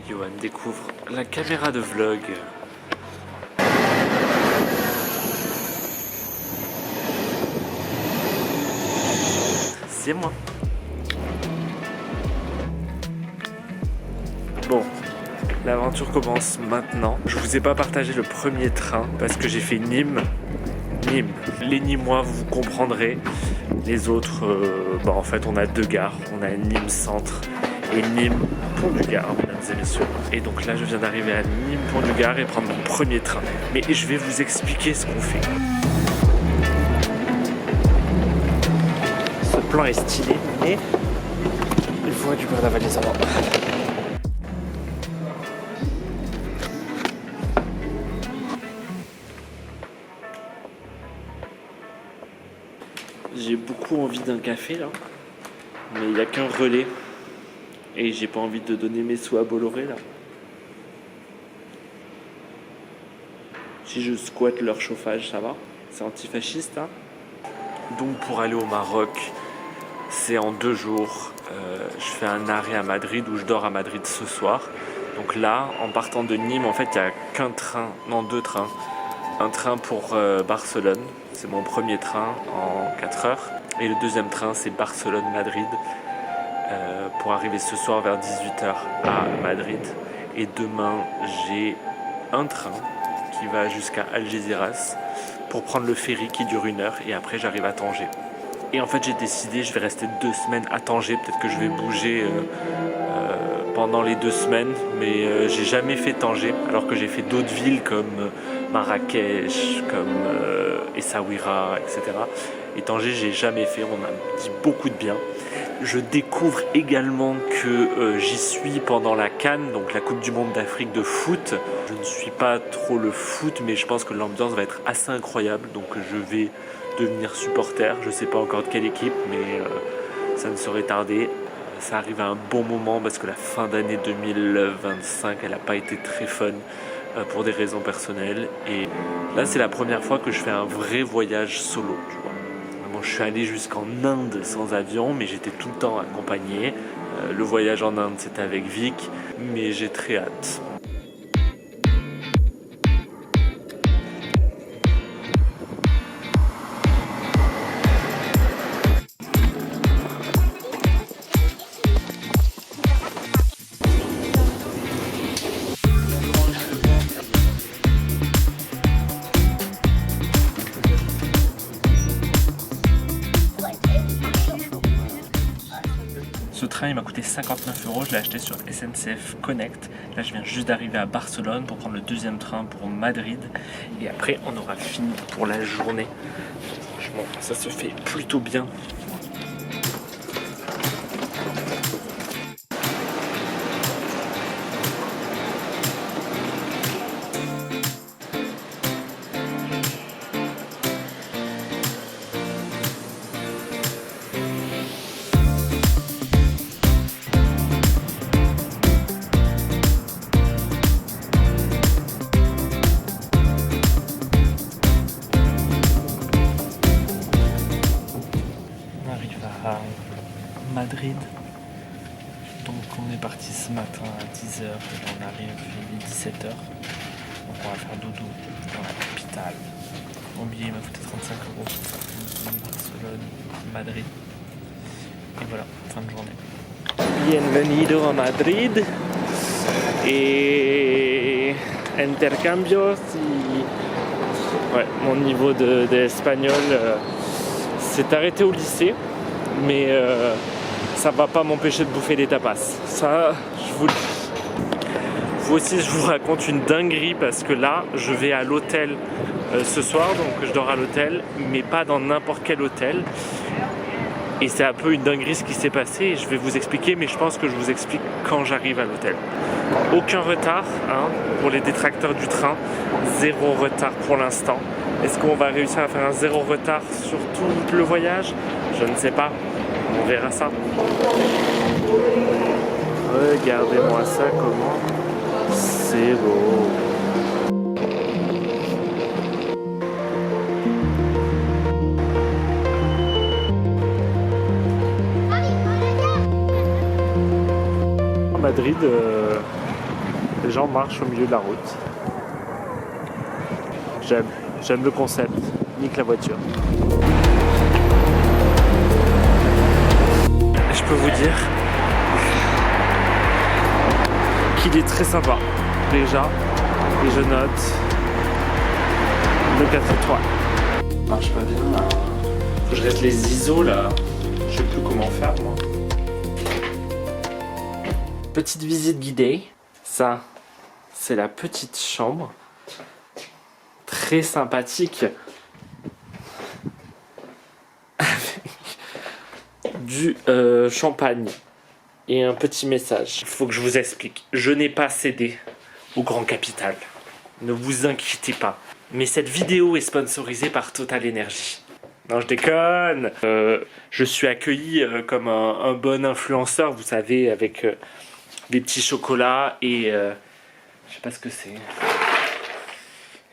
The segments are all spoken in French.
Johan découvre la caméra de vlog. C'est moi. Bon, l'aventure commence maintenant. Je vous ai pas partagé le premier train parce que j'ai fait Nîmes. Les Nîmois, vous comprendrez. Les autres, en fait, on a deux gares. On a Nîmes Centre et Nîmes Pont du Gard, mesdames et messieurs. Et donc là, je viens d'arriver à Nîmes Pont du Gard et prendre mon premier train. Mais je vais vous expliquer ce qu'on fait. Ce plan est stylé, mais il faut du beurre d'avaliser avant. J'ai beaucoup envie d'un café là, mais il n'y a qu'un relais et j'ai pas envie de donner mes sous à Bolloré là. Si je squatte leur chauffage, ça va. C'est antifasciste hein. Donc pour aller au Maroc, c'est en 2 jours. Je fais un arrêt à Madrid où je dors à Madrid ce soir. Donc là, en partant de Nîmes, en fait, il n'y a qu'un train, non 2 trains. Un train pour Barcelone, c'est mon premier train en 4 heures. Et le deuxième train, c'est Barcelone-Madrid pour arriver ce soir vers 18h à Madrid. Et demain, j'ai un train qui va jusqu'à Algeciras pour prendre le ferry qui dure 1 heure. Et après, j'arrive à Tanger. Et en fait, j'ai décidé, je vais rester 2 semaines à Tanger. Peut-être que je vais bouger pendant les 2 semaines, mais j'ai jamais fait Tanger, alors que j'ai fait d'autres villes comme Marrakech, comme Essaouira, etc. Et Tanger, j'ai jamais fait, on m'a dit beaucoup de bien. Je découvre également que j'y suis pendant la CAN, donc la Coupe du Monde d'Afrique de foot. Je ne suis pas trop le foot, mais je pense que l'ambiance va être assez incroyable, donc je vais devenir supporter. Je ne sais pas encore de quelle équipe, mais ça ne saurait tarder. Ça arrive à un bon moment parce que la fin d'année 2025, elle n'a pas été très fun pour des raisons personnelles. Et là, c'est la première fois que je fais un vrai voyage solo, tu vois. Bon, je suis allé jusqu'en Inde sans avion, mais j'étais tout le temps accompagné. Le voyage en Inde, c'était avec Vic, mais j'ai très hâte. Ce train il m'a coûté 59 €, je l'ai acheté sur SNCF Connect. Là je viens juste d'arriver à Barcelone pour prendre le deuxième train pour Madrid. Et après on aura fini pour la journée. Franchement ça se fait plutôt bien. À Madrid, donc on est parti ce matin à 10h et on arrive à 17h, donc on va faire dodo dans la capitale. Mon billet m'a coûté 35 €, Barcelone, Madrid, et voilà, fin de journée. Bienvenido a Madrid et intercambio si... Ouais, mon niveau d'espagnol s'est arrêté au lycée. Mais ça va pas m'empêcher de bouffer des tapas. Ça, je vous le dis. Vous aussi, je vous raconte une dinguerie parce que là, je vais à l'hôtel ce soir, donc je dors à l'hôtel, mais pas dans n'importe quel hôtel. Et c'est un peu une dinguerie ce qui s'est passé. Et je vais vous expliquer, mais je pense que je vous explique quand j'arrive à l'hôtel. Aucun retard hein, pour les détracteurs du train. 0 retard pour l'instant. Est-ce qu'on va réussir à faire un 0 retard sur tout le voyage? Je ne sais pas. On verra ça. Regardez-moi ça, comment c'est beau. Madrid, Les gens marchent au milieu de la route. J'aime le concept. Nique la voiture. Je peux vous dire qu'il est très sympa déjà. Et je note le 4 étoiles. Ça marche pas bien là. Faut que je reste les ISO là. Je sais plus comment faire moi. Petite visite guidée. Ça, c'est la petite chambre. Très sympathique. Avec du champagne. Et un petit message. Il faut que je vous explique. Je n'ai pas cédé au grand capital. Ne vous inquiétez pas. Mais cette vidéo est sponsorisée par Total Energy. Non, je déconne. Je suis accueilli comme un bon influenceur, vous savez, avec des petits chocolats et je sais pas ce que c'est.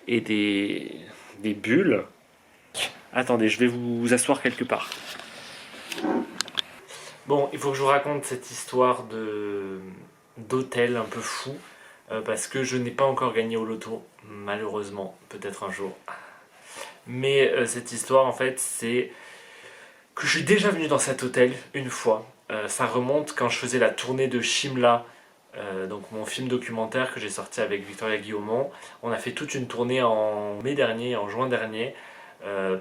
Et des bulles. Attendez, je vais vous asseoir quelque part. Bon, il faut que je vous raconte cette histoire d'hôtel un peu fou. Parce que je n'ai pas encore gagné au loto, malheureusement, peut-être un jour. Mais cette histoire, en fait, c'est que je suis déjà venu dans cet hôtel une fois. Ça remonte quand je faisais la tournée de Shimla, donc mon film documentaire que j'ai sorti avec Victoria Guillaumont. On a fait toute une tournée en mai dernier, en juin dernier,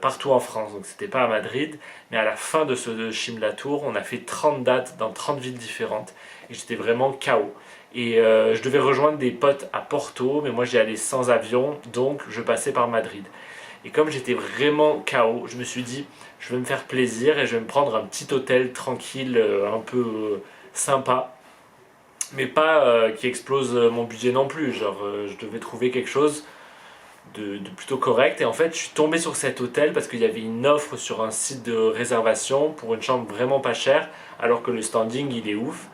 partout en France. Donc c'était pas à Madrid, mais à la fin de ce Shimla Tour, on a fait 30 dates dans 30 villes différentes. Et j'étais vraiment KO. Et je devais rejoindre des potes à Porto, mais moi j'y allais sans avion, donc je passais par Madrid. Et comme j'étais vraiment KO, je me suis dit, je vais me faire plaisir et je vais me prendre un petit hôtel tranquille, un peu sympa, mais pas qui explose mon budget non plus. Genre, je devais trouver quelque chose de plutôt correct. Et en fait, je suis tombé sur cet hôtel parce qu'il y avait une offre sur un site de réservation pour une chambre vraiment pas chère, alors que le standing il est ouf.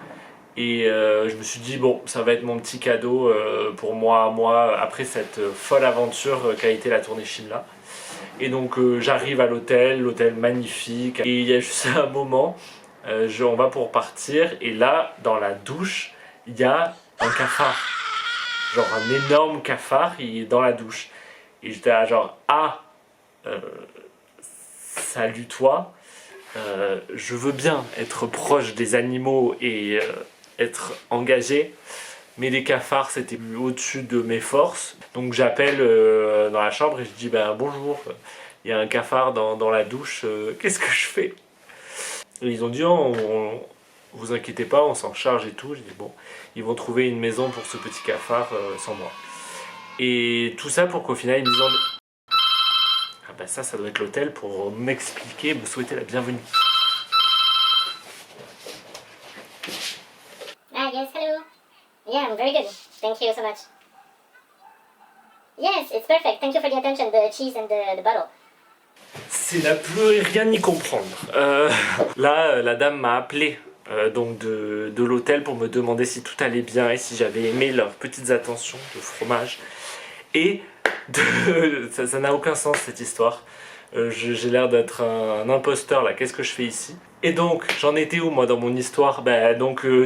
Et je me suis dit, bon, ça va être mon petit cadeau pour moi, après cette folle aventure qu'a été la tournée Shimla. Et donc j'arrive à l'hôtel magnifique. Et il y a juste un moment, on va pour partir. Et là, dans la douche, il y a un cafard. Genre un énorme cafard, il est dans la douche. Et j'étais là genre, salut toi. Je veux bien être proche des animaux et être engagé, mais les cafards c'était au-dessus de mes forces. Donc j'appelle dans la chambre et je dis bonjour, il y a un cafard dans la douche, qu'est-ce que je fais? Et ils ont dit vous inquiétez pas, on s'en charge et tout. J'ai dit bon, ils vont trouver une maison pour ce petit cafard sans moi. Et tout ça pour qu'au final ils me disent ça doit être l'hôtel pour m'expliquer, me souhaiter la bienvenue. Yes, hello. Yeah, I'm very good. Thank you so much. Yes, it's perfect. Thank you for the attention, the cheese and the bottle. C'est la plus rien y comprendre. Là, la dame m'a appelé donc de l'hôtel pour me demander si tout allait bien et si j'avais aimé leurs petites attentions de fromage. Et ça n'a aucun sens cette histoire. J'ai l'air d'être un imposteur là, qu'est-ce que je fais ici? Et donc, j'en étais où moi dans mon histoire?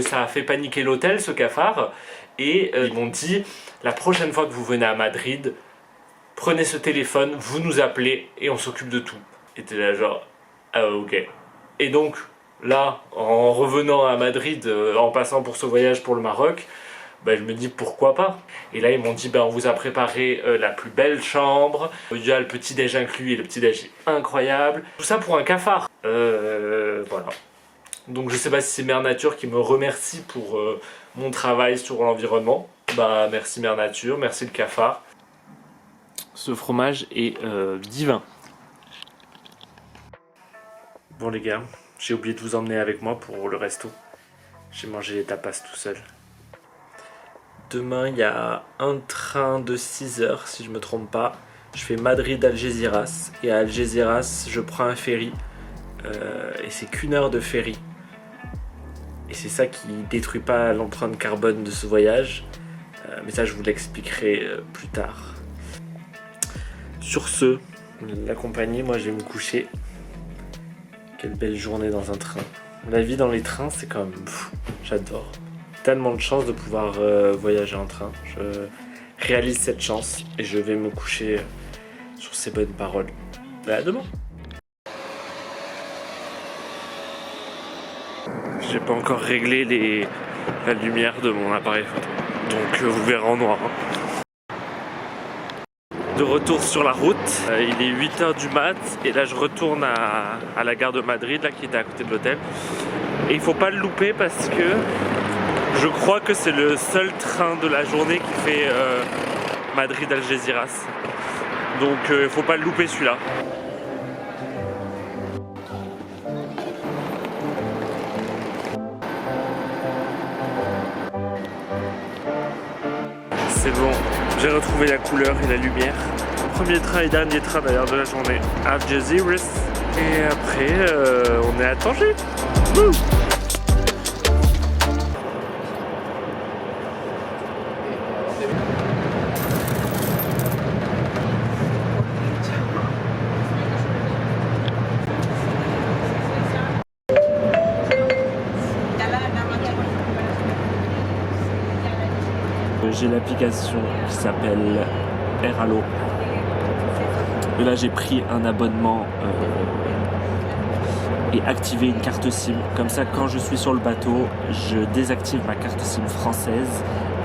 Ça a fait paniquer l'hôtel, ce cafard. Et ils m'ont dit, la prochaine fois que vous venez à Madrid, prenez ce téléphone, vous nous appelez et on s'occupe de tout. Et t'es là genre, ok. Et donc, là, en revenant à Madrid, en passant pour ce voyage pour le Maroc, je me dis pourquoi pas. Et là ils m'ont dit on vous a préparé la plus belle chambre, il y a le petit déj inclus et le petit déj est incroyable. Tout ça pour un cafard. Voilà. Donc je sais pas si c'est Mère Nature qui me remercie pour mon travail sur l'environnement. Merci Mère Nature, merci le cafard. Ce fromage est divin. Bon les gars, j'ai oublié de vous emmener avec moi pour le resto. J'ai mangé les tapas tout seul. Demain, il y a un train de 6 heures, si je me trompe pas. Je fais Madrid-Algeciras. Et à Algeciras, je prends un ferry. Et c'est qu'1 heure de ferry. Et c'est ça qui détruit pas l'empreinte carbone de ce voyage. Mais ça, je vous l'expliquerai plus tard. Sur ce, la compagnie, moi, je vais me coucher. Quelle belle journée dans un train. La vie dans les trains, c'est quand même fou. J'adore. tellement de chance de pouvoir voyager en train. Je réalise cette chance et je vais me coucher sur ces bonnes paroles. À demain. J'ai pas encore réglé la lumière de mon appareil photo, donc vous verrez en noir. De retour sur la route, il est 8h du mat et là je retourne à la gare de Madrid là, qui était à côté de l'hôtel. Et il faut pas le louper parce que je crois que c'est le seul train de la journée qui fait Madrid-Algeciras. Donc il faut pas le louper celui-là. C'est bon, j'ai retrouvé la couleur et la lumière. Premier train et dernier train d'ailleurs de la journée à Algeciras. Et après, on est à Tanger. Wouh! J'ai l'application qui s'appelle Airalo. Et là j'ai pris un abonnement et activé une carte SIM. Comme ça quand je suis sur le bateau, je désactive ma carte SIM française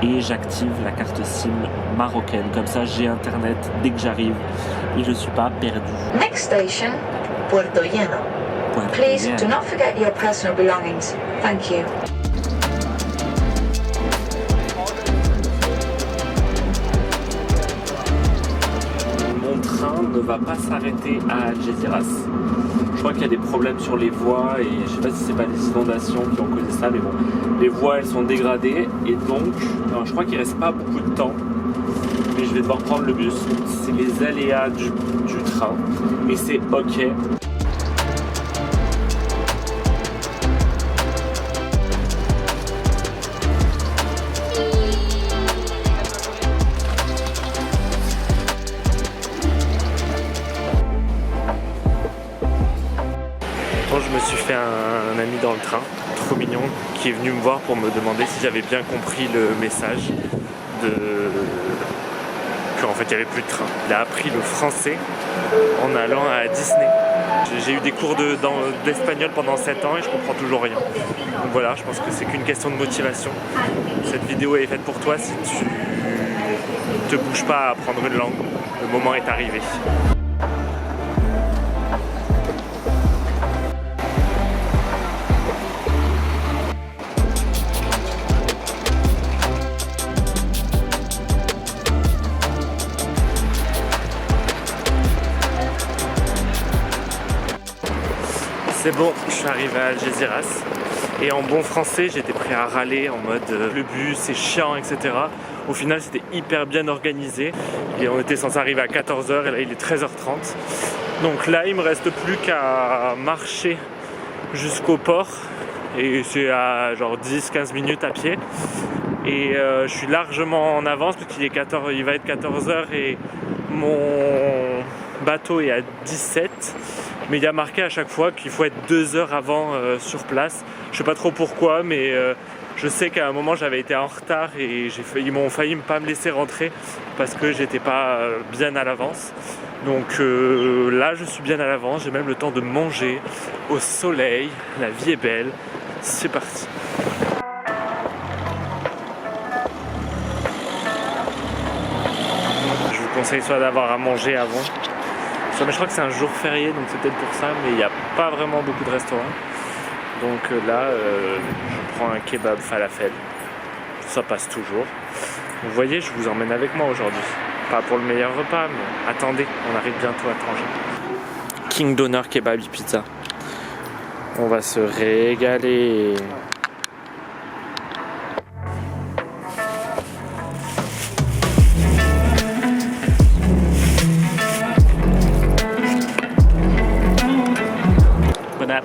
et j'active la carte SIM marocaine. Comme ça j'ai internet dès que j'arrive et je suis pas perdu. Next station, Puerto Llano. Please do not forget your personal belongings. Thank you. Ne va pas s'arrêter à Algeciras. Je crois qu'il y a des problèmes sur les voies et je sais pas si c'est pas des inondations qui ont causé ça, mais bon, les voies elles sont dégradées et donc je crois qu'il reste pas beaucoup de temps, mais je vais devoir prendre le bus. C'est les aléas du train et c'est ok. Je me suis fait un ami dans le train, trop mignon, qui est venu me voir pour me demander si j'avais bien compris le message qu'en fait il n'y avait plus de train. Il a appris le français en allant à Disney. J'ai eu des cours d'espagnol pendant 7 ans et je comprends toujours rien. Donc voilà, je pense que c'est qu'une question de motivation. Cette vidéo est faite pour toi si tu te bouges pas à apprendre une langue. Le moment est arrivé. C'est bon, je suis arrivé à Algeciras et en bon français j'étais prêt à râler en mode le bus c'est chiant etc. Au final c'était hyper bien organisé et on était censé arriver à 14h et là il est 13h30. Donc là il me reste plus qu'à marcher jusqu'au port et c'est à genre 10-15 minutes à pied et je suis largement en avance parce qu'il il va être 14h et mon bateau est à 17. Mais il y a marqué à chaque fois qu'il faut être 2 heures avant sur place. Je sais pas trop pourquoi, mais je sais qu'à un moment j'avais été en retard et ils m'ont failli pas me laisser rentrer parce que j'étais pas bien à l'avance. Donc là je suis bien à l'avance, j'ai même le temps de manger au soleil, la vie est belle, c'est parti. Je vous conseille soit d'avoir à manger avant. Mais je crois que c'est un jour férié donc c'est peut-être pour ça, mais il n'y a pas vraiment beaucoup de restaurants. Donc là je prends un kebab falafel, ça passe toujours. Vous voyez, je vous emmène avec moi aujourd'hui. Pas pour le meilleur repas, mais attendez, on arrive bientôt à Tanger. King Donor Kebab et Pizza. On va se régaler. Bon app.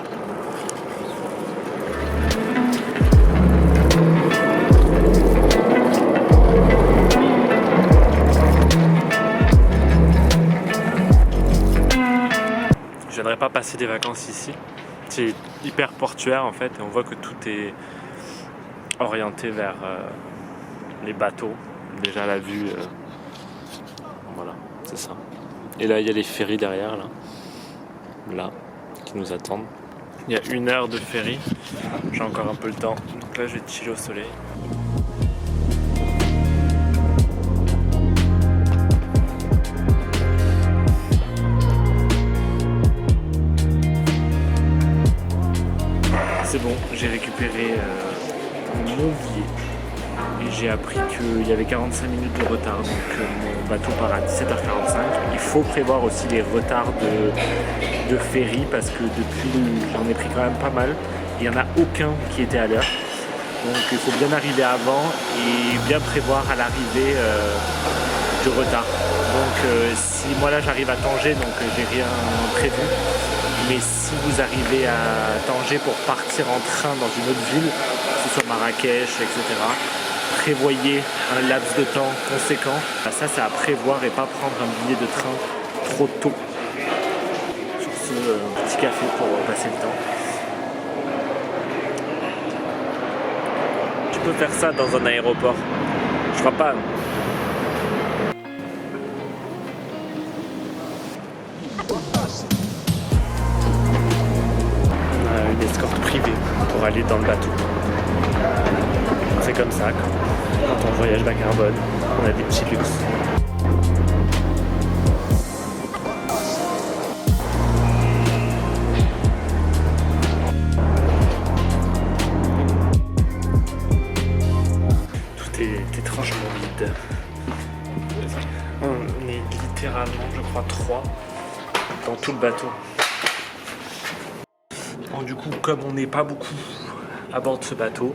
Je viendrai pas passer des vacances ici. C'est hyper portuaire en fait et on voit que tout est orienté vers les bateaux. Déjà la vue, voilà, c'est ça. Et là il y a les ferries derrière, là, qui nous attendent. Il y a 1 heure de ferry, j'ai encore un peu le temps, donc là je vais chiller au soleil. C'est bon, j'ai récupéré mon billet et j'ai appris qu'il y avait 45 minutes de retard, donc mon bateau part à 17h45. Il faut prévoir aussi les retards de ferry parce que depuis j'en ai pris quand même pas mal. Il n'y en a aucun qui était à l'heure, donc il faut bien arriver avant et bien prévoir à l'arrivée du retard. Donc si moi là j'arrive à Tanger, donc j'ai rien prévu. Mais si vous arrivez à Tanger pour partir en train dans une autre ville, que ce soit Marrakech, etc., prévoyez un laps de temps conséquent. Ça, c'est à prévoir et pas prendre un billet de train trop tôt. Sur ce petit café pour passer le temps. Tu peux faire ça dans un aéroport. Je crois pas. Une escorte privée pour aller dans le bateau. C'est comme ça, quand on voyage bas carbone, on a des petits luxes. Tout est étrangement vide. On est littéralement, je crois, 3 dans tout le bateau. Bon, du coup, comme on n'est pas beaucoup à bord de ce bateau,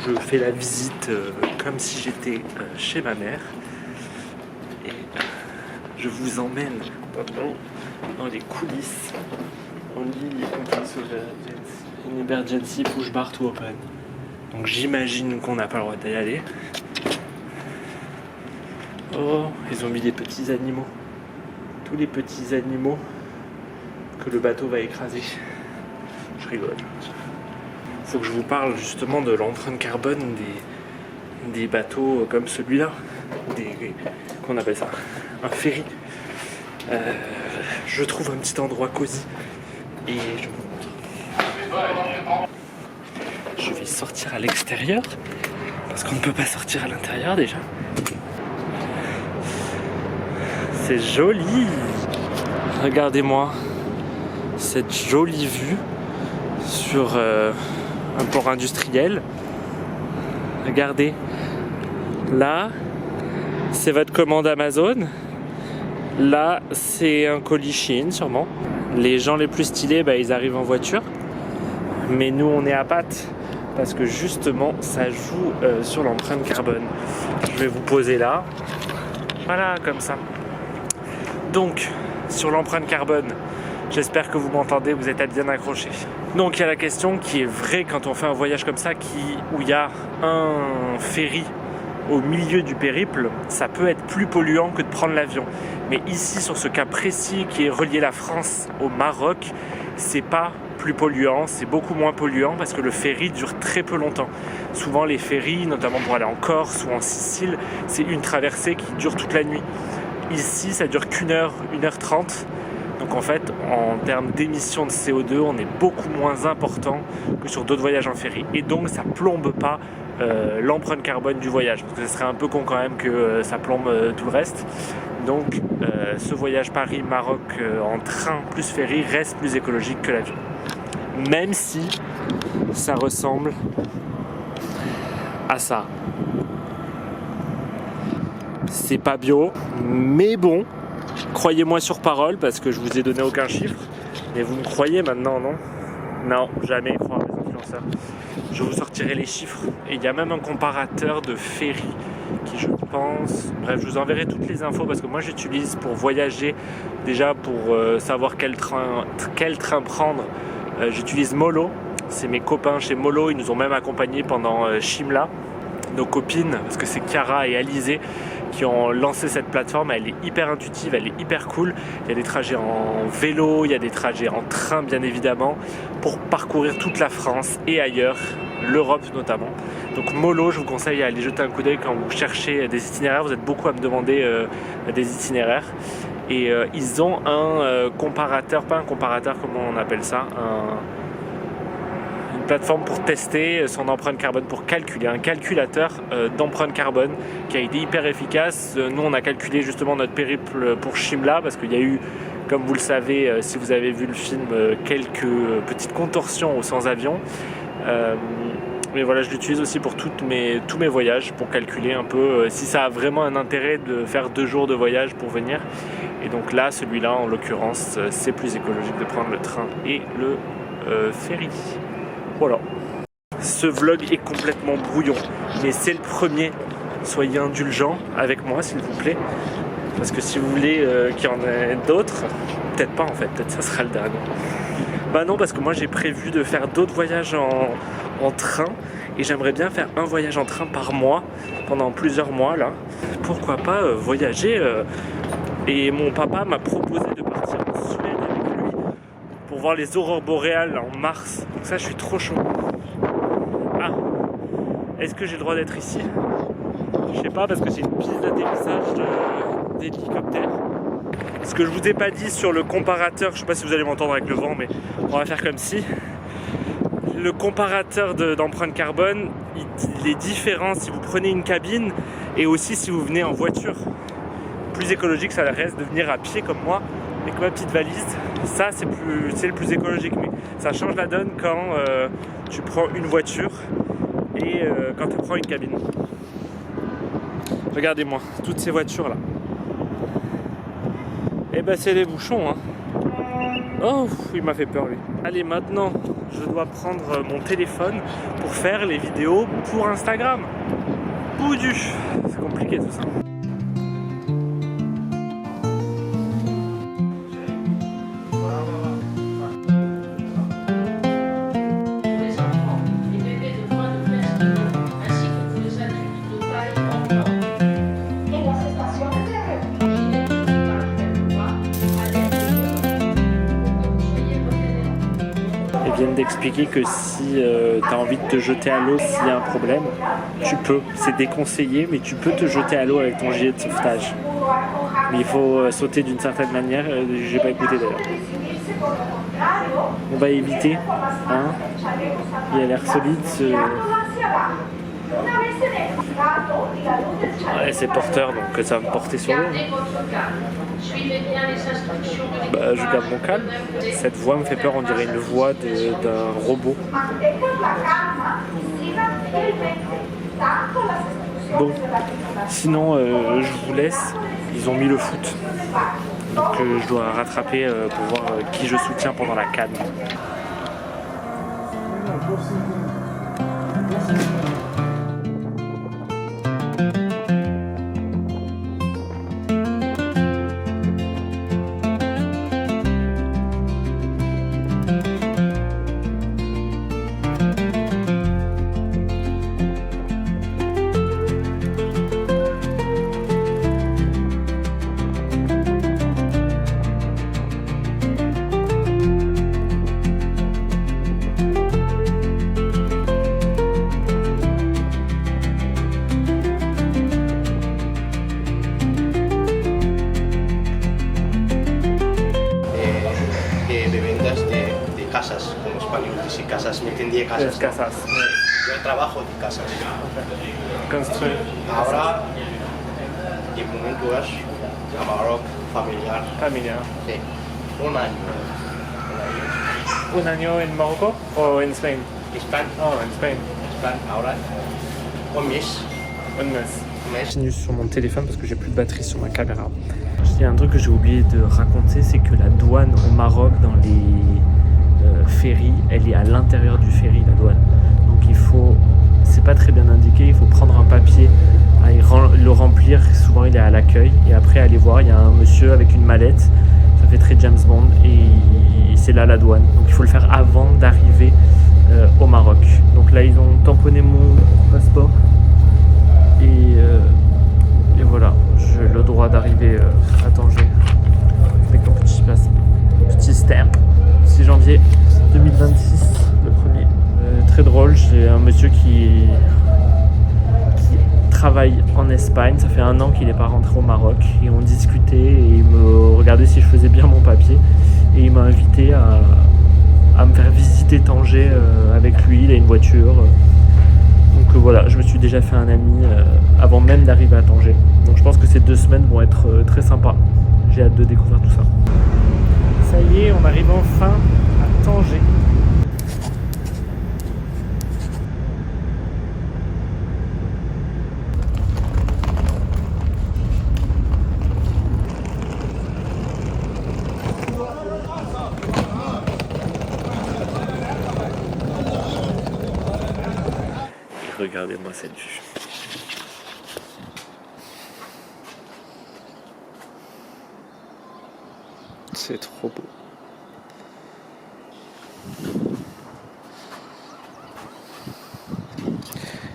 je fais la visite comme si j'étais chez ma mère. Et je vous emmène dans les coulisses. On lit une emergency push bar to open. Donc j'imagine qu'on n'a pas le droit d'y aller. Oh, ils ont mis des petits animaux. Tous les petits animaux que le bateau va écraser. Je rigole. Faut que je vous parle justement de l'empreinte carbone des bateaux comme celui-là. Qu'on appelle ça un ferry. Je trouve un petit endroit cosy. Et je vous montre. Je vais sortir à l'extérieur. Parce qu'on ne peut pas sortir à l'intérieur déjà. C'est joli. Regardez-moi cette jolie vue sur un port industriel. Regardez, là c'est votre commande Amazon, là c'est un colis Shein sûrement. Les gens les plus stylés, ils arrivent en voiture, mais nous on est à pattes parce que justement ça joue sur l'empreinte carbone. Je vais vous poser là, voilà, comme ça. Donc sur l'empreinte carbone, j'espère que vous m'entendez, vous êtes bien accrochés. Donc il y a la question qui est vraie quand on fait un voyage comme ça, où il y a un ferry au milieu du périple, ça peut être plus polluant que de prendre l'avion. Mais ici, sur ce cas précis qui est relié la France au Maroc, c'est pas plus polluant, c'est beaucoup moins polluant parce que le ferry dure très peu longtemps. Souvent les ferries, notamment pour aller en Corse ou en Sicile, c'est une traversée qui dure toute la nuit. Ici, ça dure qu'1 heure, 1h30. Donc en fait, en termes d'émissions de CO2, on est beaucoup moins important que sur d'autres voyages en ferry. Et donc ça plombe pas l'empreinte carbone du voyage. Parce que ce serait un peu con quand même que ça plombe tout le reste. Donc ce voyage Paris-Maroc en train plus ferry reste plus écologique que l'avion. Même si ça ressemble à ça. C'est pas bio, mais bon. Croyez-moi sur parole parce que je vous ai donné aucun chiffre. Mais vous me croyez maintenant, non? Non, jamais croire les influenceurs. Je vous sortirai les chiffres. Et il y a même un comparateur de ferry qui, je pense... Bref, je vous enverrai toutes les infos parce que moi j'utilise pour voyager, déjà pour savoir quel train prendre. J'utilise Molo. C'est mes copains chez Molo. Ils nous ont même accompagnés pendant Shimla. Nos copines, parce que c'est Chiara et Alizé qui ont lancé cette plateforme. Elle est hyper intuitive, elle est hyper cool. Il y a des trajets en vélo, il y a des trajets en train bien évidemment, pour parcourir toute la France et ailleurs, l'Europe notamment. Donc Molo, je vous conseille à aller jeter un coup d'œil quand vous cherchez des itinéraires. Vous êtes beaucoup à me demander des itinéraires. Et ils ont un comparateur, pas un comparateur, comment on appelle ça, une plateforme pour tester son empreinte carbone, pour calculer, un calculateur d'empreinte carbone qui a été hyper efficace. Nous on a calculé justement notre périple pour Shimla parce qu'il y a eu, comme vous le savez si vous avez vu le film, quelques petites contorsions au sans-avion. Mais voilà, je l'utilise aussi pour tous mes voyages, pour calculer un peu si ça a vraiment un intérêt de faire 2 jours de voyage pour venir. Et donc là, celui-là, en l'occurrence, c'est plus écologique de prendre le train et le ferry. Voilà. Ce vlog est complètement brouillon, mais c'est le premier. Soyez indulgents avec moi, s'il vous plaît. Parce que si vous voulez qu'il y en ait d'autres, peut-être pas en fait, peut-être ça sera le dernier. Bah non, parce que moi j'ai prévu de faire d'autres voyages en train et j'aimerais bien faire un voyage en train par mois pendant plusieurs mois là. Pourquoi pas voyager et mon papa m'a proposé de partir en Suède avec lui pour voir les aurores boréales en mars. Donc ça, je suis trop chaud. Ah, est-ce que j'ai le droit d'être ici? Je sais pas, parce que c'est une piste d'atterrissage d'hélicoptère. Ce que je vous ai pas dit sur le comparateur, je sais pas si vous allez m'entendre avec le vent, mais on va faire comme si. Le comparateur d'empreinte carbone, il est différent si vous prenez une cabine et aussi si vous venez en voiture. Plus écologique, ça reste de venir à pied comme moi avec ma petite valise. Ça, c'est le plus écologique, mais ça change la donne quand tu prends une voiture et quand tu prends une cabine. Regardez-moi, toutes ces voitures là. Et ben c'est des bouchons hein. Oh, il m'a fait peur lui. Allez, maintenant, je dois prendre mon téléphone pour faire les vidéos pour Instagram. Boudu, c'est compliqué tout ça. D'expliquer que si tu as envie de te jeter à l'eau s'il y a un problème, tu peux. C'est déconseillé, mais tu peux te jeter à l'eau avec ton gilet de sauvetage. Mais il faut sauter d'une certaine manière. J'ai pas écouté d'ailleurs. On va éviter. Hein, il a l'air solide. Ouais, c'est porteur, donc ça va me porter sur l'eau. Bah, je garde mon calme. Cette voix me fait peur, on dirait une voix d'un robot. Bon, sinon je vous laisse. Ils ont mis le foot, donc je dois rattraper pour voir qui je soutiens pendant la CAN. Casas, me entendí casas. Casas. Yo trabajo de casas. Construir. Ahora, de momento es a Maroc familiar. Familiar. Sí. Un año. Un año en Morocco o en Spain? España. Oh, en Spain. España. Ahora, un mes. Un mes. Un mes. Je continue sur mon téléphone parce que j'ai plus de batterie sur ma caméra. Il y a un truc que j'ai oublié de raconter, c'est que la douane au Maroc dans les ferry, elle est à l'intérieur du ferry, la douane. Donc il faut, c'est pas très bien indiqué, il faut prendre un papier, le remplir, souvent il est à l'accueil, et après aller voir, il y a un monsieur avec une mallette, ça fait très James Bond, et c'est là la douane. Donc il faut le faire avant d'arriver au Maroc. Donc là ils ont tamponné mon passeport, et voilà. travaille en Espagne, ça fait 1 an qu'il n'est pas rentré au Maroc et on discutait et il me regardait si je faisais bien mon papier et il m'a invité à me faire visiter Tanger avec lui, il a une voiture. Donc voilà, je me suis déjà fait un ami avant même d'arriver à Tanger. Donc je pense que ces 2 semaines vont être très sympas. J'ai hâte de découvrir tout ça. Ça y est, on arrive enfin à Tanger. Regardez-moi cette vue. C'est trop beau.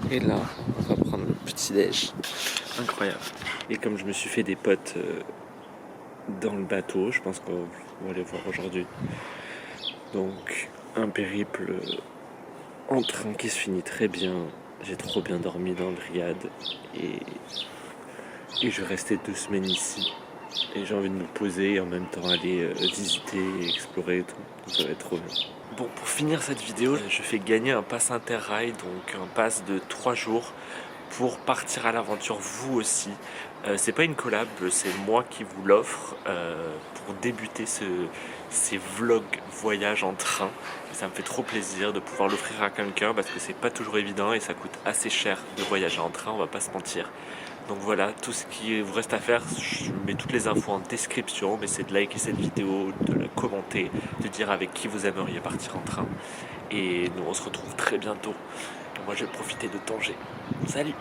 Et là, on va prendre le petit déj. Incroyable. Et comme je me suis fait des potes dans le bateau, je pense qu'on va les voir aujourd'hui. Donc, un périple en train qui se finit très bien. J'ai trop bien dormi dans le riad et je vais rester 2 semaines ici. Et j'ai envie de me poser et en même temps aller visiter et explorer et tout. Donc ça va être trop bien. Bon, pour finir cette vidéo, je fais gagner un pass Interrail, donc un pass de 3 jours pour partir à l'aventure vous aussi. C'est pas une collab, c'est moi qui vous l'offre pour débuter ces vlogs voyages en train. Et ça me fait trop plaisir de pouvoir l'offrir à quelqu'un parce que c'est pas toujours évident et ça coûte assez cher de voyager en train, on va pas se mentir. Donc voilà, tout ce qui vous reste à faire, je mets toutes les infos en description, mais c'est de liker cette vidéo, de la commenter, de dire avec qui vous aimeriez partir en train. Et nous on se retrouve très bientôt. Moi je vais profiter de Tanger. Salut!